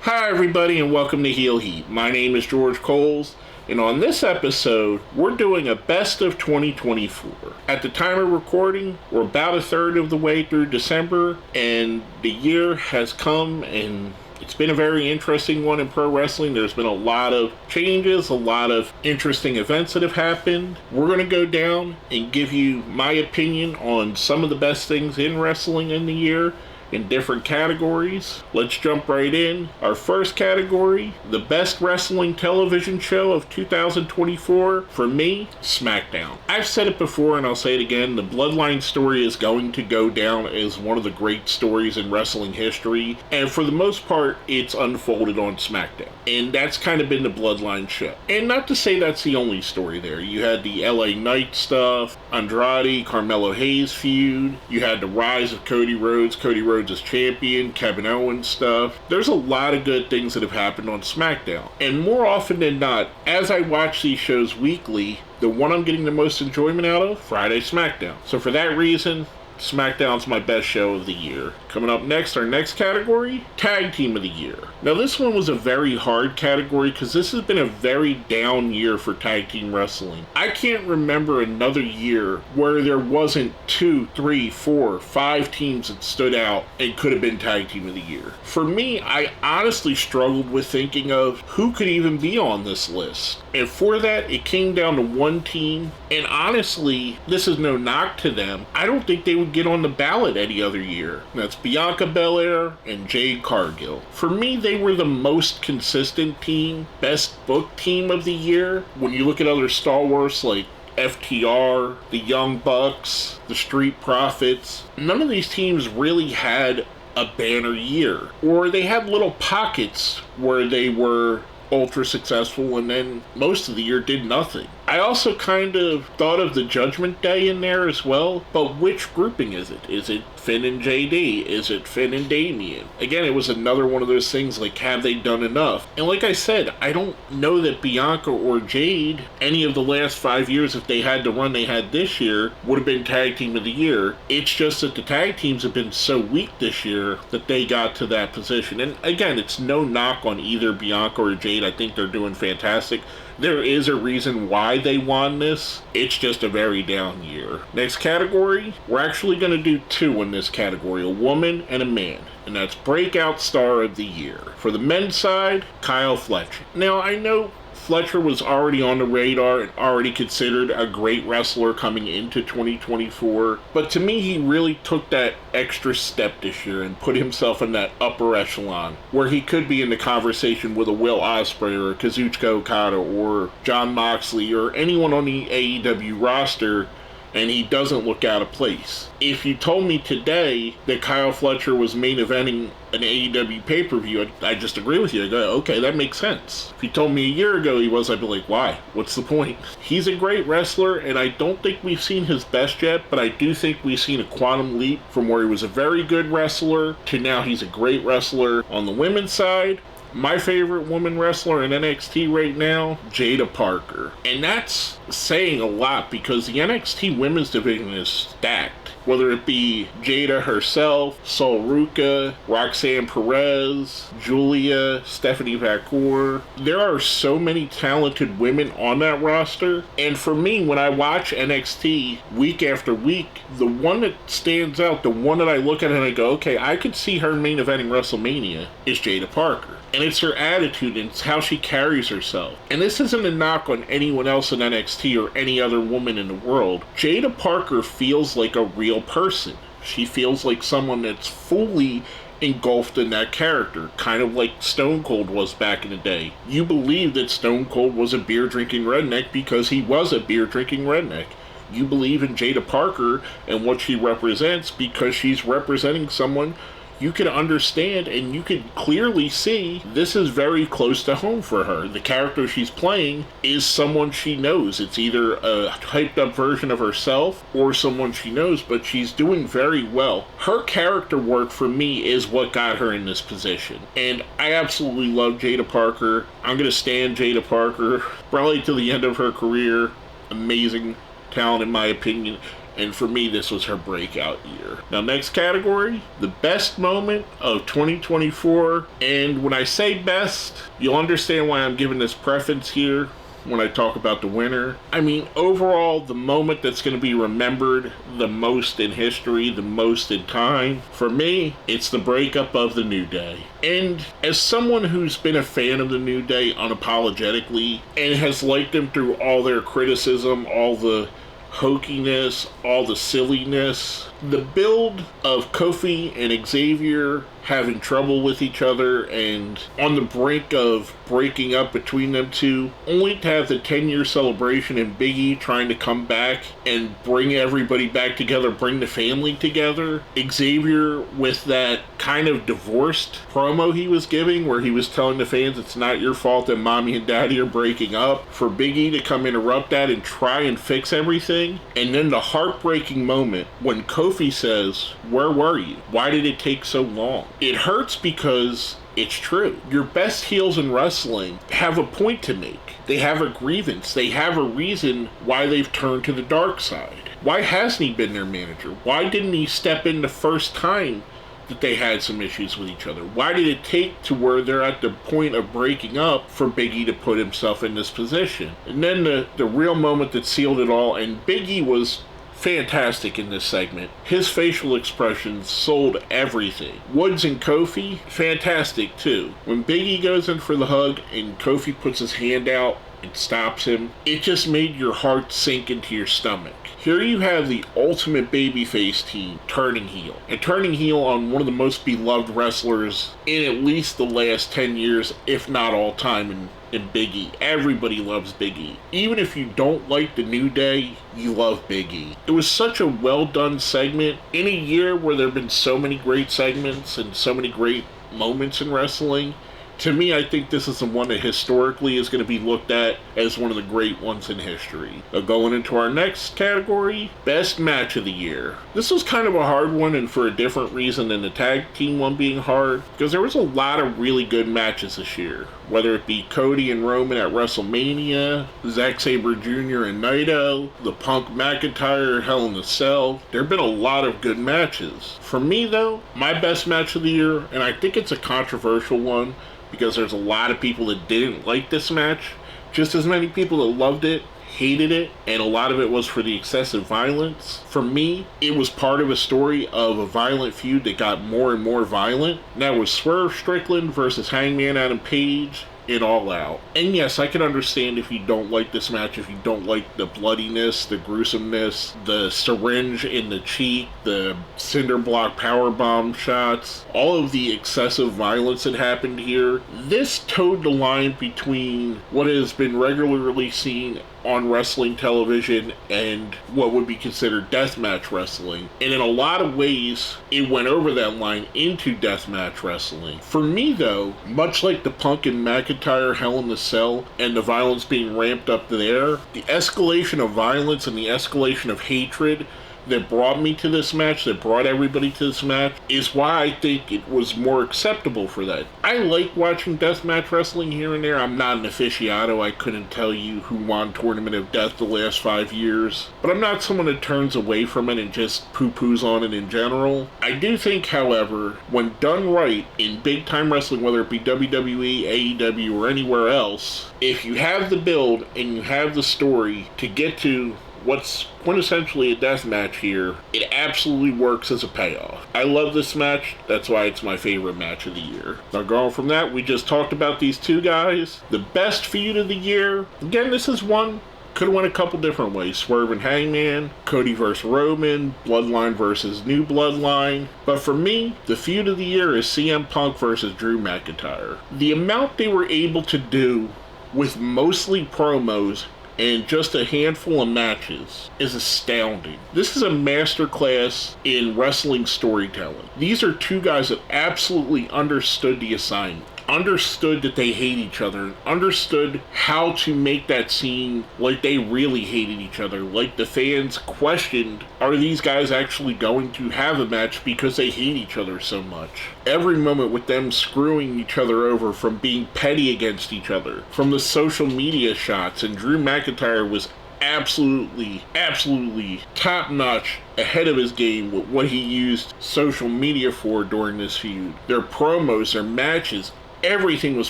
Hi, everybody, and welcome to Heel Heat. My name is George Coles, and on this episode, we're doing a best of 2024. At the time of recording, we're about a third of the way through December, and the year has come, and it's been a very interesting one in pro wrestling. There's been a lot of changes, a lot of interesting events that have happened. We're going to go down and give you my opinion on some of the best things in wrestling in the year in different categories. Let's jump right in. Our first category, the best wrestling television show of 2024, for me, SmackDown. I've said it before and I'll say it again, the Bloodline story is going to go down as one of the great stories in wrestling history, and for the most part, it's unfolded on SmackDown. And that's kind of been the Bloodline show. And not to say that's the only story there. You had the LA Knight stuff, Andrade, Carmelo Hayes feud, you had the rise of Cody Rhodes as champion, Kevin Owens stuff. There's a lot of good things that have happened on SmackDown. And more often than not, as I watch these shows weekly, the one I'm getting the most enjoyment out of, Friday SmackDown. So for that reason, SmackDown's my best show of the year. Coming up next, our next category, Tag Team of the Year. Now this one was a very hard category because this has been a very down year for tag team wrestling. I can't remember another year where there wasn't 2, 3, 4, 5 teams that stood out and could have been Tag Team of the Year. For me, I honestly struggled with thinking of who could even be on this list. And for that, it came down to one team, and honestly, this is no knock to them, I don't think they would get on the ballot any other year. That's Bianca Belair and Jade Cargill. For me, they were the most consistent team, best booked team of the year. When you look at other stalwarts like FTR, the Young Bucks, the Street Profits, none of these teams really had a banner year. Or they had little pockets where they were ultra successful and then most of the year did nothing. I also kind of thought of the Judgment Day in there as well, but which grouping is it? Is it Finn and JD? Is it Finn and Damian? Again, it was another one of those things like, have they done enough? And like I said, I don't know that Bianca or Jade, any of the last 5 years, if they had the run they had this year, would have been Tag Team of the Year. It's just that the tag teams have been so weak this year that they got to that position. And again, it's no knock on either Bianca or Jade. I think they're doing fantastic. There is a reason why they won this. It's just a very down year. Next category, we're actually going to do 2 in this category, a woman and a man. And that's Breakout Star of the Year. For the men's side, Kyle Fletcher. Now, I know Fletcher was already on the radar and already considered a great wrestler coming into 2024. But to me, he really took that extra step this year and put himself in that upper echelon where he could be in the conversation with a Will Ospreay or a Kazuchika Okada or Jon Moxley or anyone on the AEW roster, and he doesn't look out of place. If you told me today that Kyle Fletcher was main eventing an AEW pay-per-view, I'd just agree with you. I'd go, okay, that makes sense. If you told me a year ago he was, I'd be like, why? What's the point? He's a great wrestler, and I don't think we've seen his best yet, but I do think we've seen a quantum leap from where he was a very good wrestler to now he's a great wrestler. On the women's side, my favorite woman wrestler in NXT right now, Jada Parker. And that's saying a lot because the NXT women's division is stacked. Whether it be Jada herself, Sol Ruca, Roxanne Perez, Julia, Stephanie Vacour. There are so many talented women on that roster. And for me, when I watch NXT week after week, the one that stands out, the one that I look at and I go, okay, I could see her main eventing WrestleMania, is Jada Parker. And it's her attitude and it's how she carries herself. And this isn't a knock on anyone else in NXT or any other woman in the world. Jada Parker feels like a real person. She feels like someone that's fully engulfed in that character, kind of like Stone Cold was back in the day. You believe that Stone Cold was a beer-drinking redneck because he was a beer-drinking redneck. You believe in Jada Parker and what she represents because she's representing someone you can understand and you can clearly see this is very close to home for her. The character she's playing is someone she knows. It's either a hyped up version of herself or someone she knows, but she's doing very well. Her character work for me is what got her in this position. And I absolutely love Jada Parker. I'm going to stand Jada Parker probably till the end of her career. Amazing talent in my opinion. And for me, this was her breakout year. Now, next category, the best moment of 2024. And when I say best, you'll understand why I'm giving this preference here when I talk about the winner. I mean, overall, the moment that's going to be remembered the most in history, the most in time, for me, it's the breakup of the New Day. And as someone who's been a fan of the New Day unapologetically and has liked them through all their criticism, all the hokiness, all the silliness, the build of Kofi and Xavier having trouble with each other and on the brink of breaking up between them two, only to have the 10-year celebration and Big E trying to come back and bring everybody back together, bring the family together. Xavier with that kind of divorced promo he was giving where he was telling the fans it's not your fault that mommy and daddy are breaking up. For Big E to come interrupt that and try and fix everything. And then the heartbreaking moment when Kofi says, "Where were you? Why did it take so long?" It hurts because it's true. Your best heels in wrestling have a point to make. They have a grievance. They have a reason why they've turned to the dark side. Why hasn't he been their manager? Why didn't he step in the first time that they had some issues with each other? Why did it take to where they're at the point of breaking up for Big E to put himself in this position? And then the real moment that sealed it all, and Big E was fantastic in this segment. His facial expressions sold everything. Woods and Kofi, fantastic too. When Big E goes in for the hug and Kofi puts his hand out and stops him, it just made your heart sink into your stomach. Here you have the ultimate babyface team turning heel. And turning heel on one of the most beloved wrestlers in at least the last 10 years, if not all time, in Big E. Everybody loves Big E. Even if you don't like the New Day, you love Big E. It was such a well done segment in a year where there have been so many great segments and so many great moments in wrestling. To me, I think this is the one that historically is going to be looked at as one of the great ones in history. Now, going into our next category, best match of the year. This was kind of a hard one, and for a different reason than the tag team one being hard, because there was a lot of really good matches this year. Whether it be Cody and Roman at WrestleMania, Zack Sabre Jr. and Naito, the Punk McIntyre Hell in a Cell. There have been a lot of good matches. For me, though, my best match of the year, and I think it's a controversial one, because there's a lot of people that didn't like this match, just as many people that loved it, hated it, and a lot of it was for the excessive violence. For me, it was part of a story of a violent feud that got more and more violent. And that was Swerve Strickland versus Hangman Adam Page in All Out. And yes, I can understand if you don't like this match, if you don't like the bloodiness, the gruesomeness, the syringe in the cheek, the cinder block powerbomb shots, all of the excessive violence that happened here. This towed the line between what has been regularly seen on wrestling television and what would be considered deathmatch wrestling. And in a lot of ways, it went over that line into deathmatch wrestling. For me, though, much like the Punk and McIntyre Hell in the Cell and the violence being ramped up there, the escalation of violence and the escalation of hatred that brought me to this match, that brought everybody to this match, is why I think it was more acceptable for that. I like watching deathmatch wrestling here and there. I'm not an aficionado. I couldn't tell you who won Tournament of Death the last 5 years. But I'm not someone that turns away from it and just poo-poos on it in general. I do think, however, when done right in big-time wrestling, whether it be WWE, AEW, or anywhere else, if you have the build and you have the story to get to what's quintessentially a death match here, it absolutely works as a payoff. I love this match. That's why it's my favorite match of the year. Now, going from that, we just talked about these two guys. The best feud of the year. Again, this is one could have went a couple different ways. Swerve and Hangman, Cody versus Roman, Bloodline versus New Bloodline. But for me, the feud of the year is CM Punk versus Drew McIntyre. The amount they were able to do with mostly promos and just a handful of matches is astounding. This is a masterclass in wrestling storytelling. These are two guys that absolutely understood the assignment, understood that they hate each other, and understood how to make that seem like they really hated each other. Like the fans questioned, are these guys actually going to have a match because they hate each other so much? Every moment with them screwing each other over, from being petty against each other, from the social media shots, and Drew McIntyre was absolutely, absolutely top notch, ahead of his game with what he used social media for during this feud. Their promos, their matches, everything was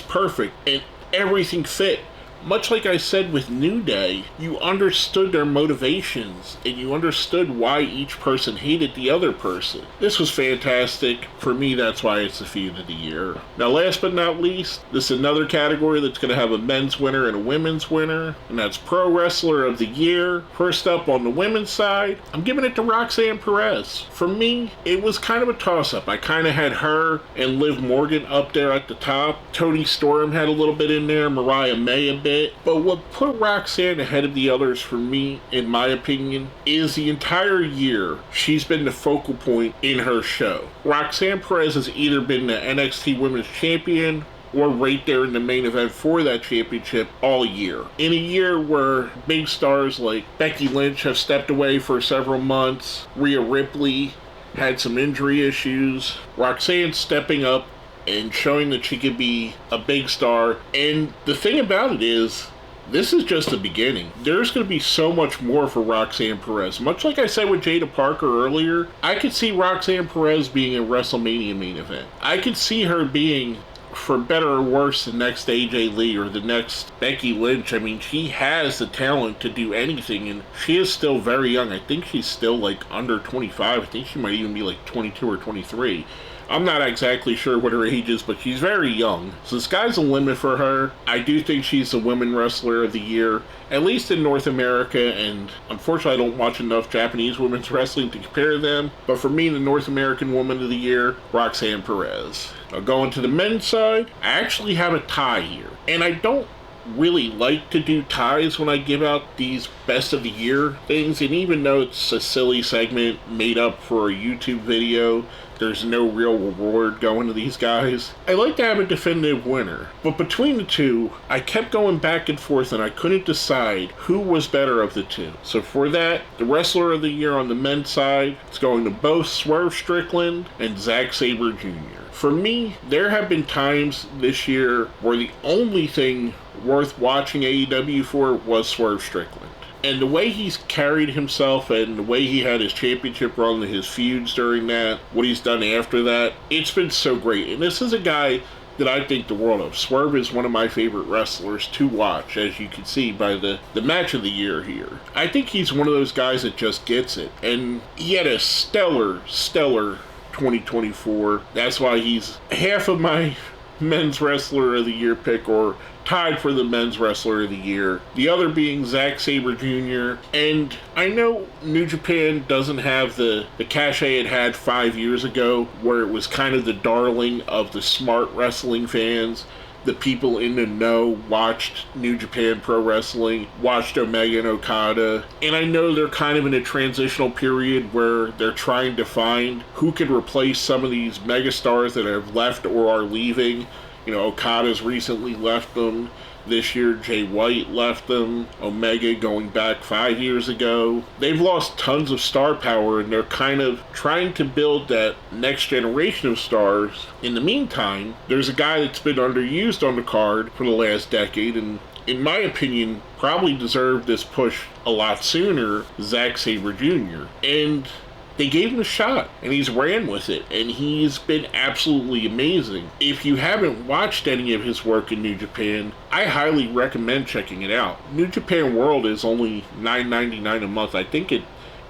perfect and everything fit. Much like I said with New Day, you understood their motivations and you understood why each person hated the other person. This was fantastic. For me, that's why it's the feud of the year. Now, last but not least, this is another category that's going to have a men's winner and a women's winner, and that's Pro Wrestler of the Year. First up on the women's side, I'm giving it to Roxanne Perez. For me, it was kind of a toss-up. I kind of had her and Liv Morgan up there at the top. Toni Storm had a little bit in there, Mariah May a bit. But what put Roxanne ahead of the others for me, in my opinion, is the entire year she's been the focal point in her show. Roxanne Perez has either been the NXT Women's Champion or right there in the main event for that championship all year. In a year where big stars like Becky Lynch have stepped away for several months, Rhea Ripley had some injury issues, Roxanne stepping up and showing that she could be a big star. And the thing about it is, this is just the beginning. There's going to be so much more for Roxanne Perez. Much like I said with Jada Parker earlier, I could see Roxanne Perez being a WrestleMania main event. I could see her being, for better or worse, the next AJ Lee or the next Becky Lynch. I mean, she has the talent to do anything, and she is still very young. I think she's still like under 25. I think she might even be like 22 or 23. I'm not exactly sure what her age is, but she's very young. So the sky's the limit for her. I do think she's the Women Wrestler of the Year, at least in North America, and unfortunately I don't watch enough Japanese women's wrestling to compare them. But for me, the North American Woman of the Year, Roxanne Perez. Now going to the men's side, I actually have a tie here. And I don't really like to do ties when I give out these best of the year things, and even though it's a silly segment made up for a YouTube video, there's no real reward going to these guys. I like to have a definitive winner, but between the two, I kept going back and forth and I couldn't decide who was better of the two. So for that, the Wrestler of the Year on the men's side is going to both Swerve Strickland and Zack Sabre Jr. For me, there have been times this year where the only thing worth watching AEW for was Swerve Strickland. And the way he's carried himself and the way he had his championship run, his feuds during that, what he's done after that, it's been so great. And this is a guy that I think the world of. Swerve is one of my favorite wrestlers to watch, as you can see by the match of the year here. I think he's one of those guys that just gets it. And he had a stellar 2024. That's why he's half of my men's wrestler of the year pick, or tied for the men's wrestler of the year. The other being Zack Sabre Jr. And I know New Japan doesn't have the cachet it had 5 years ago, where it was kind of the darling of the smart wrestling fans. The people in the know watched New Japan Pro Wrestling, watched Omega and Okada, and I know they're kind of in a transitional period where they're trying to find who could replace some of these megastars that have left or are leaving. You know, Okada's recently left them. This year, Jay White left them. Omega going back 5 years ago. They've lost tons of star power, and they're kind of trying to build that next generation of stars. In the meantime, there's a guy that's been underused on the card for the last decade, and in my opinion, probably deserved this push a lot sooner, Zack Sabre Jr. And they gave him a shot, and he's ran with it, and he's been absolutely amazing. If you haven't watched any of his work in New Japan, I highly recommend checking it out. New Japan World is only $9.99 a month. I think it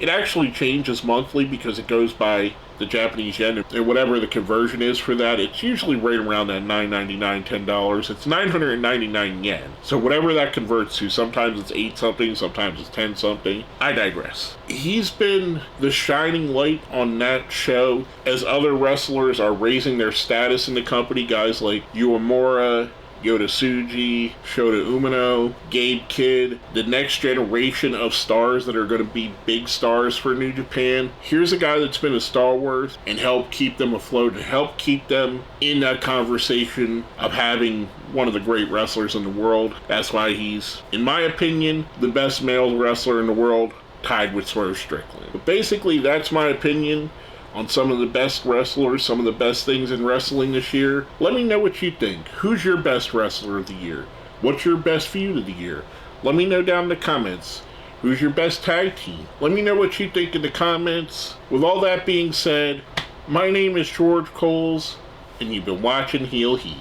actually changes monthly because it goes by the Japanese yen, and whatever the conversion is for that, it's usually right around that $9.99, $10. It's 999 yen. So whatever that converts to, sometimes it's 8 something, sometimes it's 10 something. I digress. He's been the shining light on that show as other wrestlers are raising their status in the company. Guys like Uemura, Yota Tsuji, Shota Umino, Gabe Kidd, the next generation of stars that are going to be big stars for New Japan. Here's a guy that's been a stalwart and helped keep them afloat and help keep them in that conversation of having one of the great wrestlers in the world. That's why he's, in my opinion, the best male wrestler in the world, tied with Swerve Strickland. But basically, that's my opinion on some of the best wrestlers, some of the best things in wrestling this year. Let me know what you think. Who's your best wrestler of the year? What's your best feud of the year? Let me know down in the comments. Who's your best tag team? Let me know what you think in the comments. With all that being said, my name is George Coles, and you've been watching Heel Heat.